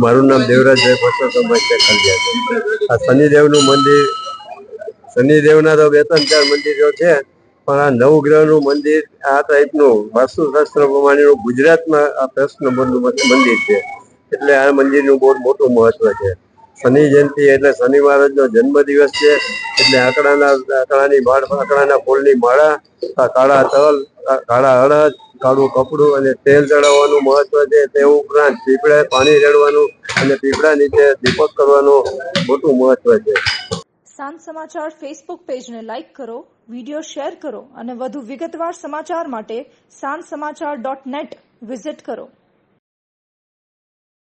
મારું નામ દેવરાજભાઈ પરસોત્તમભાઈ શેખલિયા છે. આ શનિદેવનું મંદિર, શનિદેવના તો 2-4 મંદિરો છે, પણ આ નવગ્રહનું મંદિર આ ટાઈપનું વાસ્તુશાસ્ત્ર પ્રમાણેનું ગુજરાતમાં આ ફર્સ્ટ નંબરનું મંદિર છે. એટલે આ મંદિરનું બહુ મોટું મહત્વ છે. શનિ જયંતિ એટલે શનિ મહારાજનો જન્મદિવસ છે. એટલે આકડાના ફૂલની માળા, કાળા તલ, કાળા અડદ, કાળું કપડું અને તેલ ચડાવવાનું મહત્વ છે. તે ઉપરાંત પીપળે પાણી રેડવાનું અને પીપળા નીચે દીપક કરવાનું મોટું મહત્વ છે. સાંજ સમાચાર ફેસબુક પેજને લાઇક કરો, વિડીયો શેર કરો અને વધુ વિગતવાર સમાચાર માટે sanssamachar.net વિઝિટ કરો.